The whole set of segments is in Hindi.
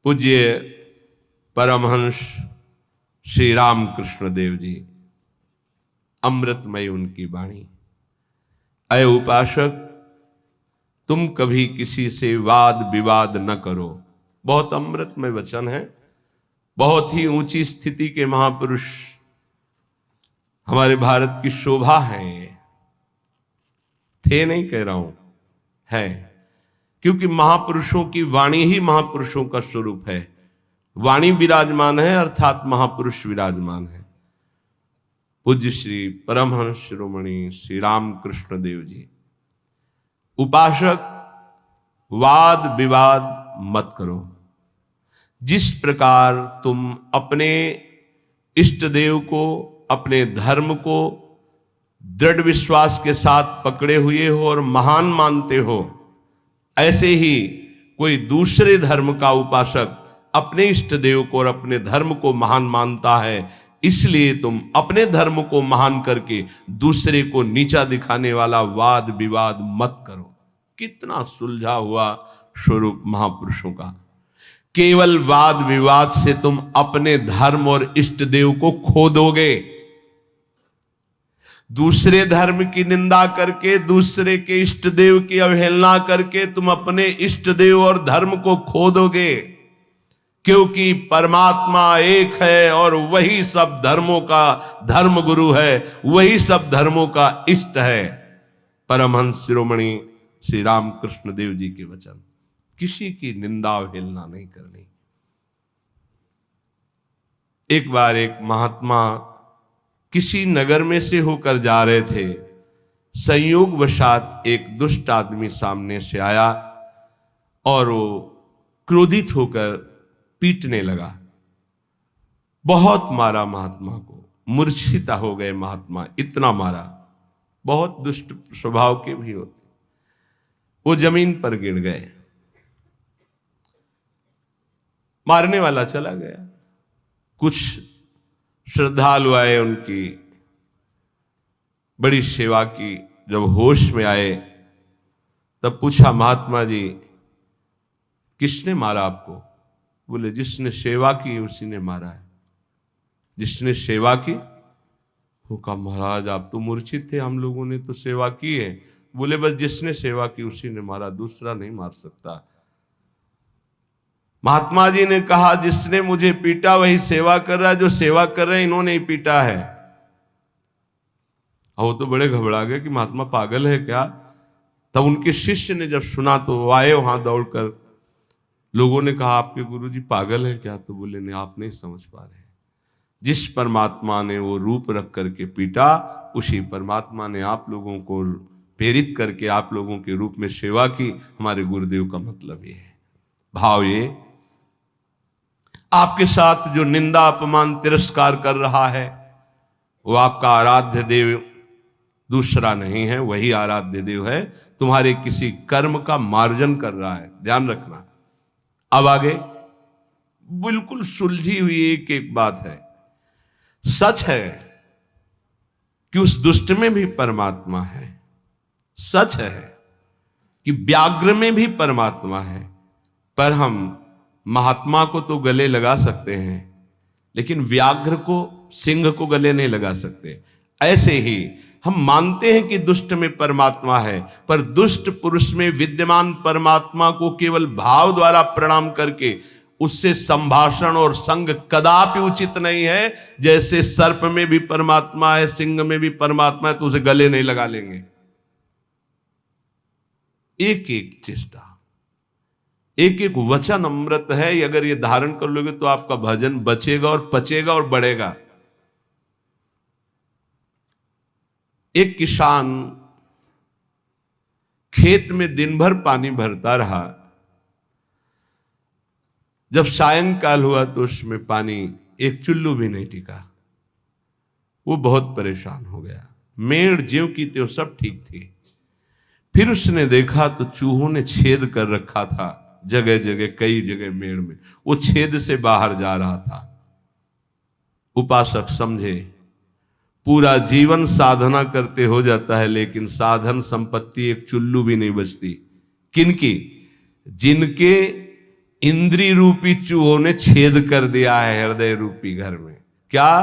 पूज्य परमहंस श्री रामकृष्ण देव जी, अमृतमय उनकी वाणी। अय उपासक, तुम कभी किसी से वाद विवाद न करो। बहुत अमृतमय वचन है। बहुत ही ऊंची स्थिति के महापुरुष हमारे भारत की शोभा है। थे नहीं कह रहा हूं, है, क्योंकि महापुरुषों की वाणी ही महापुरुषों का स्वरूप है। वाणी विराजमान है अर्थात महापुरुष विराजमान है। पूज्य श्री परमहंस शिरोमणि श्री रामकृष्ण देव जी, उपासक, वाद विवाद मत करो। जिस प्रकार तुम अपने इष्ट देव को, अपने धर्म को दृढ़ विश्वास के साथ पकड़े हुए हो और महान मानते हो, ऐसे ही कोई दूसरे धर्म का उपासक अपने इष्ट देव को और अपने धर्म को महान मानता है। इसलिए तुम अपने धर्म को महान करके दूसरे को नीचा दिखाने वाला वाद विवाद मत करो। कितना सुलझा हुआ स्वरूप महापुरुषों का। केवल वाद विवाद से तुम अपने धर्म और इष्ट देव को खो दोगे। दूसरे धर्म की निंदा करके, दूसरे के इष्ट देव की अवहेलना करके तुम अपने इष्ट देव और धर्म को खो दोगे, क्योंकि परमात्मा एक है और वही सब धर्मों का धर्म गुरु है, वही सब धर्मों का इष्ट है। परमहंस शिरोमणि श्री रामकृष्ण देव जी के वचन। किसी की निंदा अवहेलना नहीं करनी। एक बार एक महात्मा किसी नगर में से होकर जा रहे थे। संयोगवशात एक दुष्ट आदमी सामने से आया और वो क्रोधित होकर पीटने लगा। बहुत मारा महात्मा को, मूर्छित हो गए महात्मा, इतना मारा। बहुत दुष्ट स्वभाव के भी होते। वो जमीन पर गिर गए। मारने वाला चला गया। कुछ श्रद्धालु आए, उनकी बड़ी सेवा की। जब होश में आए तब पूछा, महात्मा जी किसने मारा आपको? बोले, जिसने सेवा की उसी ने मारा है। जिसने सेवा की? वो कहा, महाराज आप तो मूर्छित थे, हम लोगों ने तो सेवा की है। बोले, बस जिसने सेवा की उसी ने मारा, दूसरा नहीं मार सकता। महात्मा जी ने कहा, जिसने मुझे पीटा वही सेवा कर रहा है, जो सेवा कर रहे हैं इन्होंने ही पीटा है। और वो तो बड़े घबरा गए कि महात्मा पागल है क्या। तब उनके शिष्य ने जब सुना तो वो आए वहां दौड़कर। लोगों ने कहा, आपके गुरुजी पागल है क्या? तो बोले, नहीं, आप नहीं समझ पा रहे। जिस परमात्मा ने वो रूप रख करके पीटा, उसी परमात्मा ने आप लोगों को प्रेरित करके आप लोगों के रूप में सेवा की। हमारे गुरुदेव का मतलब ये है। भाव ये, आपके साथ जो निंदा अपमान तिरस्कार कर रहा है वो आपका आराध्य देव दूसरा नहीं है, वही आराध्य देव है। तुम्हारे किसी कर्म का मार्जन कर रहा है, ध्यान रखना। अब आगे बिल्कुल सुलझी हुई एक एक बात है। सच है कि उस दुष्ट में भी परमात्मा है। सच है कि व्याघ्र में भी परमात्मा है। पर हम महात्मा को तो गले लगा सकते हैं, लेकिन व्याघ्र को, सिंह को गले नहीं लगा सकते। ऐसे ही हम मानते हैं कि दुष्ट में परमात्मा है, पर दुष्ट पुरुष में विद्यमान परमात्मा को केवल भाव द्वारा प्रणाम करके उससे संभाषण और संग कदापि उचित नहीं है। जैसे सर्प में भी परमात्मा है, सिंह में भी परमात्मा है, तो उसे गले नहीं लगा लेंगे। एक एक चेष्टा, एक एक वचन अमृत है। अगर ये धारण कर लोगे तो आपका भजन बचेगा और पचेगा और बढ़ेगा। एक किसान खेत में दिन भर पानी भरता रहा। जब सायंकाल हुआ तो उसमें पानी एक चुल्लू भी नहीं टिका। वो बहुत परेशान हो गया। मेड़ ज्यों की त्यों सब ठीक थी। फिर उसने देखा तो चूहों ने छेद कर रखा था जगह जगह, कई जगह मेड़ में। वो छेद से बाहर जा रहा था। उपासक समझे, पूरा जीवन साधना करते हो जाता है, लेकिन साधन संपत्ति एक चुल्लू भी नहीं बचती। किनकी? जिनके इंद्री रूपी चूहों ने छेद कर दिया है हृदय रूपी घर में। क्या?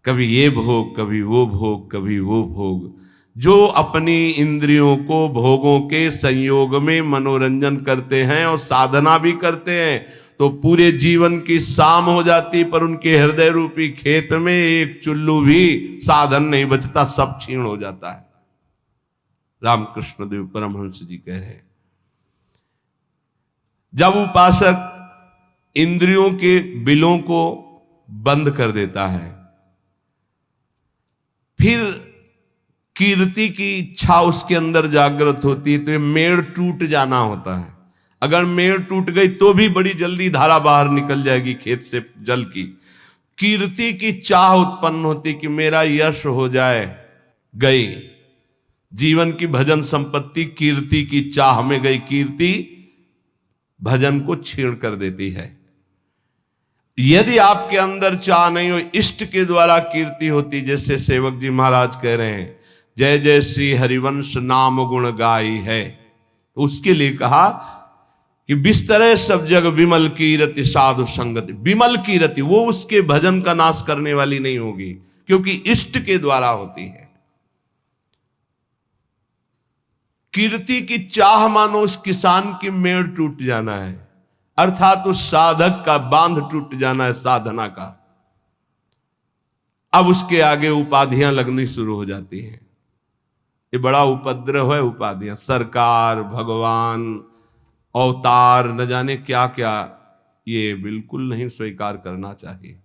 कभी ये भोग, कभी वो भोग, कभी वो भोग। जो अपनी इंद्रियों को भोगों के संयोग में मनोरंजन करते हैं और साधना भी करते हैं, तो पूरे जीवन की शाम हो जाती, पर उनके हृदय रूपी खेत में एक चुल्लू भी साधन नहीं बचता, सब क्षीण हो जाता है। रामकृष्ण देव परमहंस जी कह रहे हैं, जब उपासक इंद्रियों के बिलों को बंद कर देता है, फिर कीर्ति की इच्छा उसके अंदर जागृत होती है, तो ये मेड़ टूट जाना होता है। अगर मेड़ टूट गई तो भी बड़ी जल्दी धारा बाहर निकल जाएगी खेत से जल की। कीर्ति की चाह उत्पन्न होती कि मेरा यश हो जाए, गई जीवन की भजन संपत्ति कीर्ति की चाह में गई। कीर्ति भजन को छीण कर देती है। यदि आपके अंदर चाह नहीं हो, इष्ट के द्वारा कीर्ति होती, जैसे सेवक जी महाराज कह रहे हैं, जय जय श्री हरिवंश नाम गुण गाई है, उसके लिए कहा कि बिस्तरे सब जग विमल कीरति साधु संगति। विमल कीरति वो उसके भजन का नाश करने वाली नहीं होगी, क्योंकि इष्ट के द्वारा होती है। कीर्ति की चाह मानो उस किसान की मेड़ टूट जाना है, अर्थात उस साधक का बांध टूट जाना है साधना का। अब उसके आगे उपाधियां लगनी शुरू हो जाती हैं। ये बड़ा उपद्रव है उपाधियां। सरकार, भगवान, अवतार, न जाने क्या क्या, ये बिल्कुल नहीं स्वीकार करना चाहिए,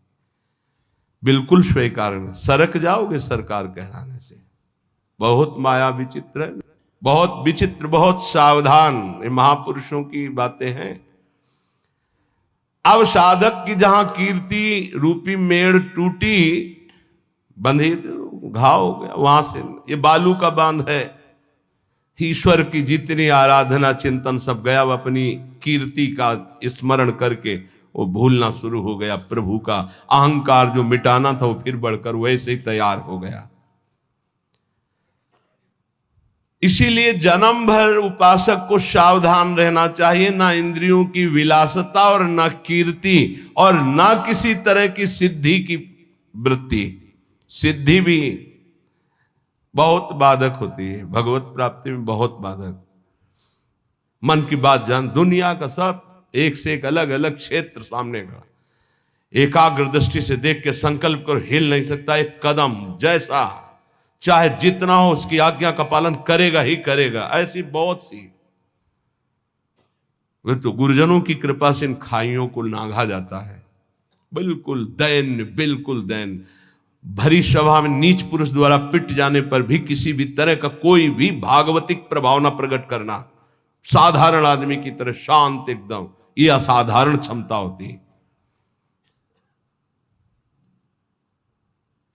बिल्कुल स्वीकार नहीं। सरक जाओगे सरकार कहलाने से। बहुत माया विचित्र है, बहुत विचित्र, बहुत सावधान। ये महापुरुषों की बातें हैं। अब साधक की जहां कीर्ति रूपी मेड़ टूटी, बंधी, घाव हो गया वहां से। ये बालू का बांध है। ईश्वर की जितनी आराधना चिंतन सब गया, वो अपनी कीर्ति का स्मरण करके वो भूलना शुरू हो गया। प्रभु का अहंकार जो मिटाना था वो फिर बढ़कर वैसे ही तैयार हो गया। इसीलिए जन्म भर उपासक को सावधान रहना चाहिए, ना इंद्रियों की विलासता और ना कीर्ति और ना किसी तरह की सिद्धि की वृत्ति। सिद्धि भी बहुत बाधक होती है, भगवत प्राप्ति में बहुत बाधक। मन की बात जान, दुनिया का सब एक से एक अलग अलग क्षेत्र सामने का, एकाग्र दृष्टि से देख के संकल्प कर हिल नहीं सकता एक कदम। जैसा चाहे जितना हो उसकी आज्ञा का पालन करेगा ही करेगा। ऐसी बहुत सी, वे तो गुरुजनों की कृपा से इन खाइयों को नांगा जाता है। बिल्कुल दैन्य, बिल्कुल दैन्य। भरी सभा में नीच पुरुष द्वारा पिट जाने पर भी किसी भी तरह का कोई भी भागवतिक प्रभाव न प्रकट करना, साधारण आदमी की तरह शांत एकदम, ये असाधारण क्षमता होती है।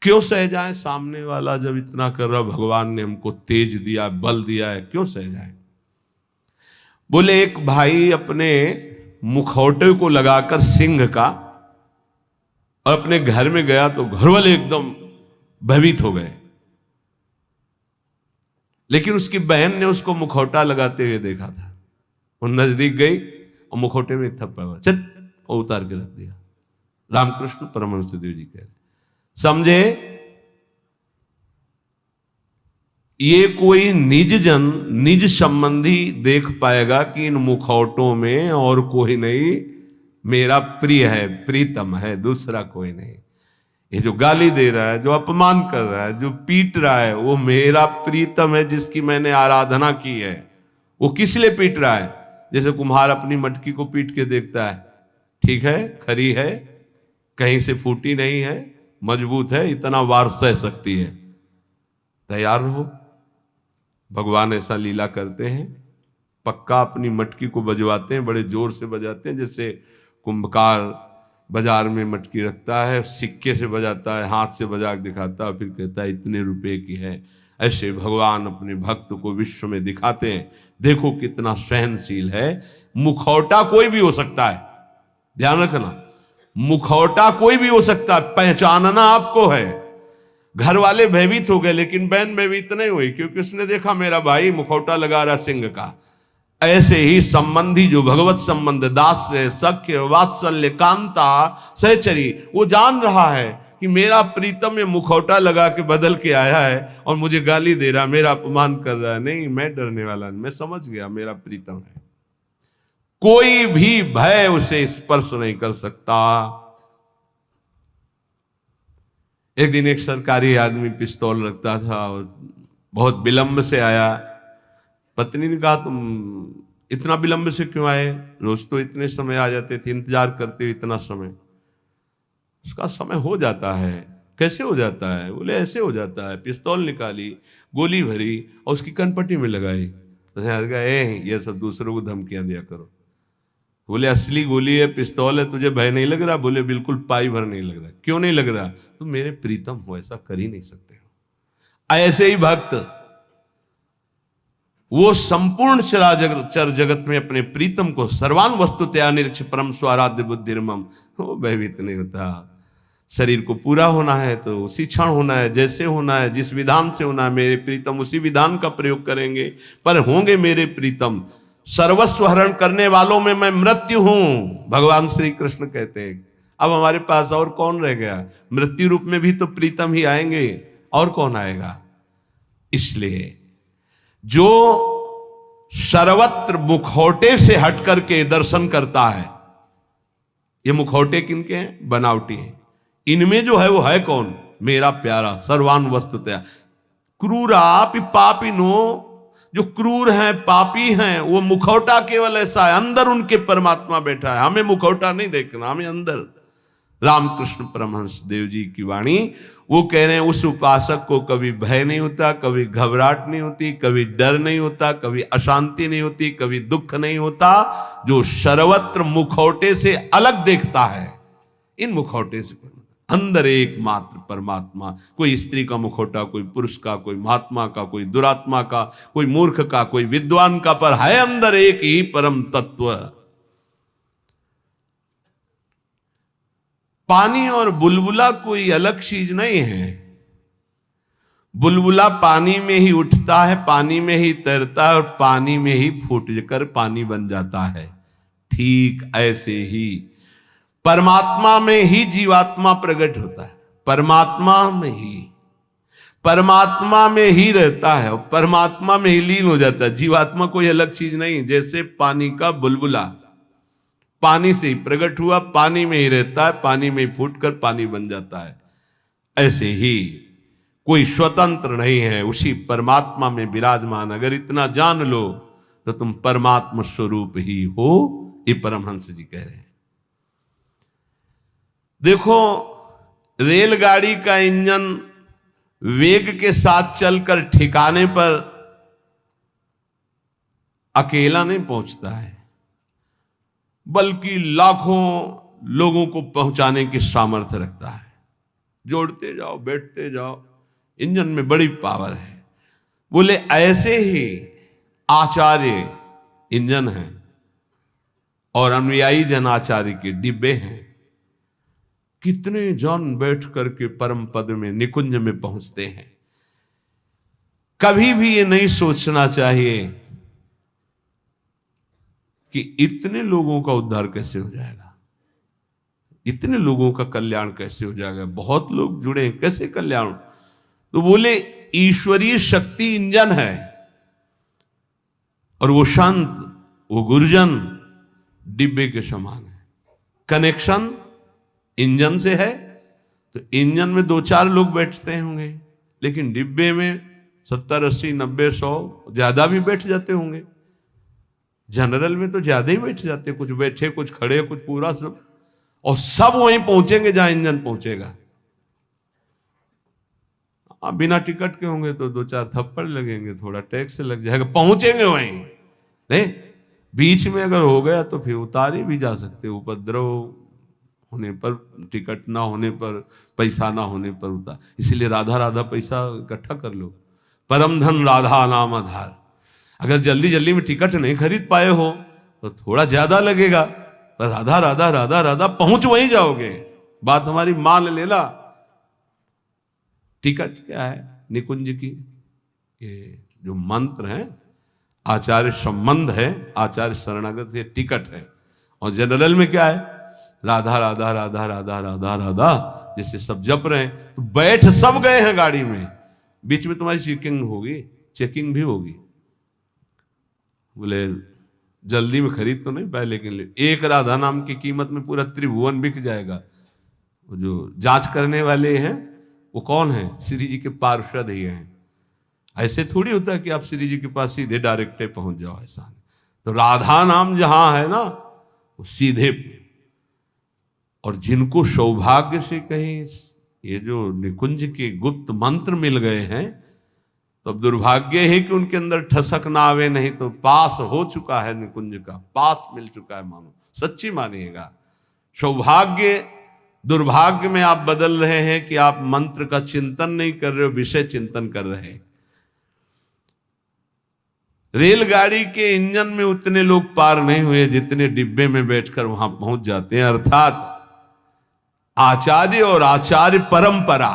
क्यों सह जाए? सामने वाला जब इतना कर रहा, भगवान ने हमको तेज दिया, बल दिया है, क्यों सह जाए? बोले एक भाई अपने मुखौटे को लगाकर सिंह का और अपने घर में गया तो घर वाले एकदम भयभीत हो गए, लेकिन उसकी बहन ने उसको मुखौटा लगाते हुए देखा था। वो नजदीक गई और मुखौटे में थप्पड़ मारा, चल, और उतार के रख दिया। रामकृष्ण परमहंस देव जी कह रहे, समझे ये कोई निज जन, निज संबंधी देख पाएगा कि इन मुखौटों में और कोई नहीं, मेरा प्रिय है, प्रीतम है, दूसरा कोई नहीं। ये जो गाली दे रहा है, जो अपमान कर रहा है, जो पीट रहा है, वो मेरा प्रीतम है जिसकी मैंने आराधना की है। वो किस लिए पीट रहा है? जैसे कुम्हार अपनी मटकी को पीट के देखता है, ठीक है, खरी है, कहीं से फूटी नहीं है, मजबूत है, इतना वार सह सकती है, तैयार रहो। भगवान ऐसा लीला करते हैं, पक्का अपनी मटकी को बजवाते हैं, बड़े जोर से बजाते हैं। जैसे कुंभकार बाजार में मटकी रखता है, सिक्के से बजाता है, हाथ से बजा के दिखाता है, फिर कहता है इतने रुपए की है। ऐसे भगवान अपने भक्त को विश्व में दिखाते हैं, देखो कितना सहनशील है। मुखौटा कोई भी हो सकता है, ध्यान रखना, मुखौटा कोई भी हो सकता है, पहचानना आपको है। घर वाले भयभीत हो गए, लेकिन बहन भयभीत नहीं हुई, क्योंकि उसने देखा मेरा भाई मुखौटा लगा रहा सिंह का। ऐसे ही संबंधी जो भगवत संबंध, दास से सख्य वात्सल्य कांता सहचरी, वो जान रहा है कि मेरा प्रीतम में मुखौटा लगा के बदल के आया है और मुझे गाली दे रहा, मेरा अपमान कर रहा है। नहीं, मैं डरने वाला नहीं, मैं समझ गया मेरा प्रीतम है, कोई भी भय उसे स्पर्श नहीं कर सकता। एक दिन एक सरकारी आदमी पिस्तौल रखता था और बहुत विलंब से आया। पत्नी ने कहा, तुम इतना विलंब से क्यों आए? रोज तो इतने समय आ जाते थे, इंतजार करते हो इतना समय। उसका समय हो जाता है। कैसे हो जाता है? बोले ऐसे हो जाता है। पिस्तौल निकाली, गोली भरी और उसकी कनपट्टी में लगाई। तो ये सब दूसरों को धमकियां दिया करो। बोले असली गोली है, पिस्तौल है, तुझे भय नहीं लग रहा? बोले बिल्कुल पाई भर नहीं लग रहा। क्यों नहीं लग रहा? तुम मेरे प्रीतम हो, ऐसा कर ही नहीं सकते हो। ऐसे ही भक्त, वो संपूर्ण चर जगत में अपने प्रीतम को सर्वान वस्तुतया निरीक्ष परम स्वाराध्य बुद्धिर्मम, वो भयभीत नहीं होता। शरीर को पूरा होना है तो उसी क्षण होना है, जैसे होना है, जिस विधान से होना है, मेरे प्रीतम उसी विधान का प्रयोग करेंगे। पर होंगे मेरे प्रीतम, सर्वस्व हरण करने वालों में मैं मृत्यु हूं, भगवान श्री कृष्ण कहते हैं। अब हमारे पास और कौन रह गया? मृत्यु रूप में भी तो प्रीतम ही आएंगे, और कौन आएगा? इसलिए जो सर्वत्र मुखौटे से हट करके दर्शन करता है, ये मुखौटे किनके हैं? बनावटी हैं। इनमें जो है वो है कौन? मेरा प्यारा सर्वान वस्तुतया। क्रूरापि पापिनो, जो क्रूर हैं, पापी हैं, वो मुखौटा केवल ऐसा है, अंदर उनके परमात्मा बैठा है। हमें मुखौटा नहीं देखना, हमें अंदर। रामकृष्ण परमहंस देव जी की वाणी, वो कह रहे हैं उस उपासक को कभी भय नहीं होता, कभी घबराहट नहीं होती, कभी डर नहीं होता, कभी अशांति नहीं होती, कभी दुख नहीं होता, जो सर्वत्र मुखौटे से अलग देखता है। इन मुखौटे से अंदर एकमात्र परमात्मा, कोई स्त्री का मुखौटा, कोई पुरुष का, कोई महात्मा का, कोई दुरात्मा का, कोई मूर्ख का, कोई विद्वान का, पर है अंदर एक ही परम तत्व। पानी और बुलबुला कोई अलग चीज नहीं है। बुलबुला पानी में ही उठता है, पानी में ही तैरता है और पानी में ही फूट कर पानी बन जाता है। ठीक ऐसे ही परमात्मा में ही जीवात्मा प्रकट होता है, परमात्मा में ही रहता है और परमात्मा में ही लीन हो जाता है। जीवात्मा कोई अलग चीज नहीं। जैसे पानी का बुलबुला पानी से ही प्रकट हुआ, पानी में ही रहता है, पानी में ही फूटकर पानी बन जाता है। ऐसे ही कोई स्वतंत्र नहीं है, उसी परमात्मा में विराजमान। अगर इतना जान लो तो तुम परमात्मा स्वरूप ही हो, ये परमहंस जी कह रहे हैं। देखो, रेलगाड़ी का इंजन वेग के साथ चलकर ठिकाने पर अकेला नहीं पहुंचता है, बल्कि लाखों लोगों को पहुंचाने की सामर्थ्य रखता है। जोड़ते जाओ, बैठते जाओ, इंजन में बड़ी पावर है। बोले ऐसे ही आचार्य इंजन है और अनुयायी जन आचार्य के डिब्बे हैं। कितने जन बैठ करके परम पद में, निकुंज में पहुंचते हैं। कभी भी ये नहीं सोचना चाहिए कि इतने लोगों का उद्धार कैसे हो जाएगा, इतने लोगों का कल्याण कैसे हो जाएगा। बहुत लोग जुड़े, कैसे कल्याण? तो बोले ईश्वरीय शक्ति इंजन है और वो शांत, वो गुरुजन डिब्बे के समान है। कनेक्शन इंजन से है तो इंजन में 2-4 लोग बैठते होंगे, लेकिन डिब्बे में 70, 80, 90, 100 ज्यादा भी बैठ जाते होंगे। जनरल में तो ज्यादा ही बैठ जाते, कुछ बैठे, कुछ खड़े, कुछ पूरा सब, और सब वहीं पहुंचेंगे जहां इंजन पहुंचेगा। बिना टिकट के होंगे तो 2-4 थप्पड़ लगेंगे, थोड़ा टैक्स लग जाएगा, पहुंचेंगे वहीं। नहीं, बीच में अगर हो गया तो फिर उतारे भी जा सकते, उपद्रव होने पर, टिकट ना होने पर, पैसा ना होने पर उतार। इसलिए राधा राधा पैसा इकट्ठा कर लो, परम धन राधा नाम आधार। अगर जल्दी जल्दी में टिकट नहीं खरीद पाए हो तो थोड़ा ज्यादा लगेगा, पर राधा राधा राधा राधा पहुंच वहीं जाओगे। बात हमारी मान लेला। टिकट क्या है निकुंज की? ये जो मंत्र है, आचार्य संबंध है, आचार्य शरणागत ये टिकट है। और जनरल में क्या है, राधा राधा राधा राधा राधा राधा, जैसे सब जप रहे हैं तो बैठ सब गए हैं गाड़ी में, बीच में तुम्हारी चेकिंग भी होगी। बोले जल्दी में खरीद तो नहीं पाए, लेकिन एक राधा नाम की कीमत में पूरा त्रिभुवन बिक जाएगा। वो जो जांच करने वाले हैं वो कौन है, श्री जी के पार्षद ही हैं। ऐसे थोड़ी होता है कि आप श्री जी के पास सीधे डायरेक्ट पहुंच जाओ, ऐसा नहीं। तो राधा नाम जहां है ना वो सीधे। और जिनको सौभाग्य से कहीं ये जो निकुंज के गुप्त मंत्र मिल गए हैं, तो अब दुर्भाग्य है कि उनके अंदर ठसक ना आवे, नहीं तो पास हो चुका है, निकुंज का पास मिल चुका है, मानो सच्ची मानिएगा। सौभाग्य दुर्भाग्य में आप बदल रहे हैं कि आप मंत्र का चिंतन नहीं कर रहे हो, विषय चिंतन कर रहे हैं। रेलगाड़ी के इंजन में उतने लोग पार नहीं हुए जितने डिब्बे में बैठकर वहां पहुंच जाते हैं। अर्थात आचार्य और आचार्य परंपरा,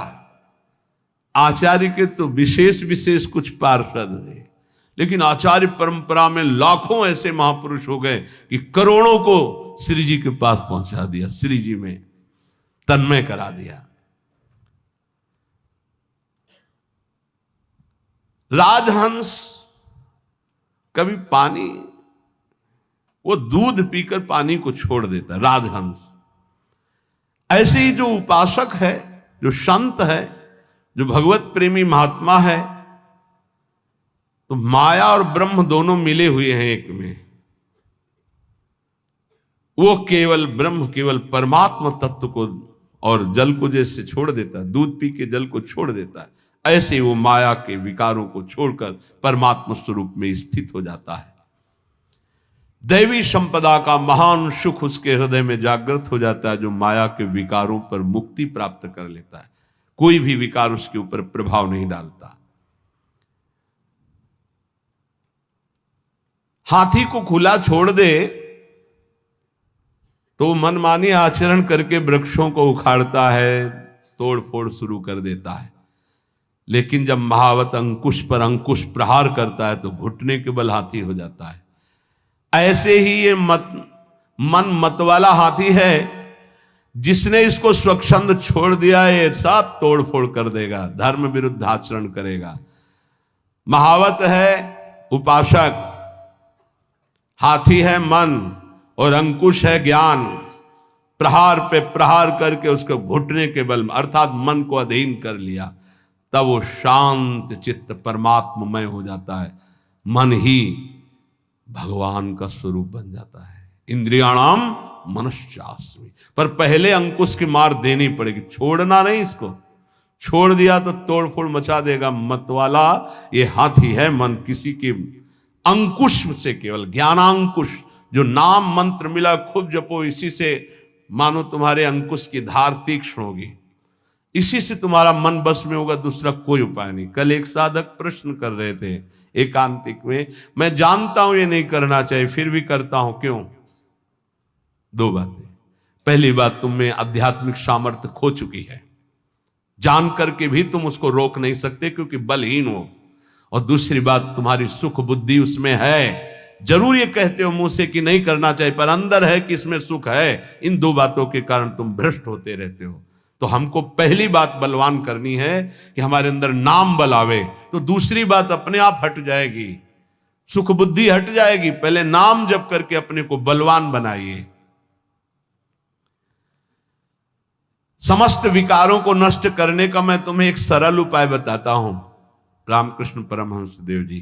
आचार्य के तो विशेष विशेष कुछ पार्षद हुए, लेकिन आचार्य परंपरा में लाखों ऐसे महापुरुष हो गए कि करोड़ों को श्री जी के पास पहुंचा दिया, श्री जी में तन्मय करा दिया। राजहंस कभी पानी, वो दूध पीकर पानी को छोड़ देता है, राजहंस। ऐसे ही जो उपासक है, जो संत है, जो भगवत प्रेमी महात्मा है, तो माया और ब्रह्म दोनों मिले हुए हैं एक में। वो केवल ब्रह्म, केवल परमात्मा तत्व को और जल को जैसे छोड़ देता है, दूध पी के जल को छोड़ देता है, ऐसे वो माया के विकारों को छोड़कर परमात्मा स्वरूप में स्थित हो जाता है। दैवी संपदा का महान सुख उसके हृदय में जागृत हो जाता है, जो माया के विकारों पर मुक्ति प्राप्त कर लेता है। कोई भी विकार उसके ऊपर प्रभाव नहीं डालता। हाथी को खुला छोड़ दे तो मनमानी आचरण करके वृक्षों को उखाड़ता है, तोड़ फोड़ शुरू कर देता है। लेकिन जब महावत अंकुश पर अंकुश प्रहार करता है तो घुटने के बल हाथी हो जाता है। ऐसे ही ये मन मत वाला हाथी है, जिसने इसको स्वच्छंद छोड़ दिया, ये सब तोड़ फोड़ कर देगा, धर्म विरुद्ध आचरण करेगा। महावत है उपासक, हाथी है मन और अंकुश है ज्ञान। प्रहार पे प्रहार करके उसको घुटने के बल अर्थात मन को अधीन कर लिया, तब वो शांत चित्त परमात्ममय हो जाता है। मन ही भगवान का स्वरूप बन जाता है। इंद्रियाणाम मनश्चास्मि, पर पहले अंकुश की मार देनी पड़ेगी, छोड़ना नहीं। इसको छोड़ दिया तो तोड़ फोड़ मचा देगा। मत वाला ये हाथी है मन, किसी के अंकुश से, केवल ज्ञानांकुश, जो नाम मंत्र मिला खूब जपो, इसी से मानो तुम्हारे अंकुश की धार तीक्ष्ण होगी, इसी से तुम्हारा मन बस में होगा, दूसरा कोई उपाय नहीं। कल एक साधक प्रश्न कर रहे थे एकांतिक में, मैं जानता हूं ये नहीं करना चाहिए फिर भी करता हूं, क्यों? दो बातें। पहली बात, तुम में आध्यात्मिक सामर्थ्य खो चुकी है, जान करके भी तुम उसको रोक नहीं सकते क्योंकि बलहीन हो। और दूसरी बात, तुम्हारी सुख बुद्धि उसमें है, जरूर ये कहते हो मुंह से कि नहीं करना चाहिए, पर अंदर है कि इसमें सुख है। इन दो बातों के कारण तुम भ्रष्ट होते रहते हो। तो हमको पहली बात बलवान करनी है कि हमारे अंदर नाम बल आवे, तो दूसरी बात अपने आप हट जाएगी, सुख बुद्धि हट जाएगी। पहले नाम जप करके अपने को बलवान बनाइए। समस्त विकारों को नष्ट करने का मैं तुम्हें एक सरल उपाय बताता हूं। रामकृष्ण परमहंस देव जी,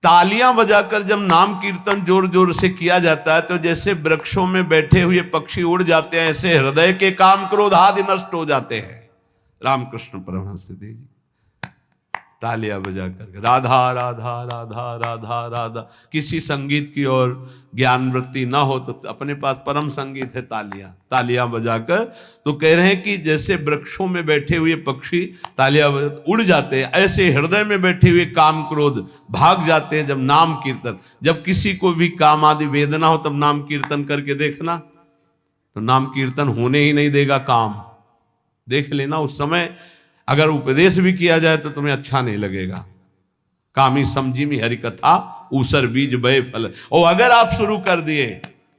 तालियां बजाकर जब नाम कीर्तन जोर जोर से किया जाता है, तो जैसे वृक्षों में बैठे हुए पक्षी उड़ जाते हैं, ऐसे हृदय के काम क्रोध आदि नष्ट हो जाते हैं। रामकृष्ण परमहंस देव जी तालियां बजाकर राधा राधा राधा राधा राधा, किसी संगीत की और ज्ञान वृत्ति ना हो तो अपने पास परम संगीत है तालियां बजाकर, तो कह रहे हैं कि जैसे वृक्षों में बैठे हुए पक्षी तालियां उड़ जाते हैं, ऐसे हृदय में बैठे हुए काम क्रोध भाग जाते हैं जब नाम कीर्तन। जब किसी को भी काम आदि वेदना हो तब नाम कीर्तन करके देखना, तो नाम कीर्तन होने ही नहीं देगा काम। देख लेना, उस समय अगर उपदेश भी किया जाए तो तुम्हें अच्छा नहीं लगेगा, कामी समझी में हरि कथा ऊसर बीज बे फल। और अगर आप शुरू कर दिए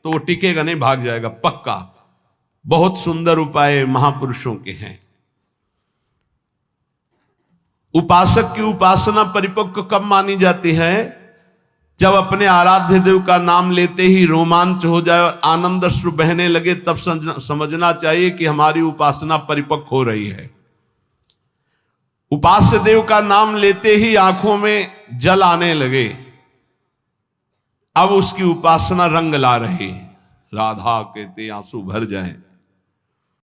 तो वो टिकेगा नहीं, भाग जाएगा पक्का। बहुत सुंदर उपाय महापुरुषों के हैं। उपासक की उपासना परिपक्व कब मानी जाती है? जब अपने आराध्य देव का नाम लेते ही रोमांच हो जाए और आनंद अश्रु बहने लगे, तब समझना चाहिए कि हमारी उपासना परिपक्व हो रही है। उपास्य देव का नाम लेते ही आंखों में जल आने लगे, अब उसकी उपासना रंग ला रही। राधा कहते आंसू भर जाएं।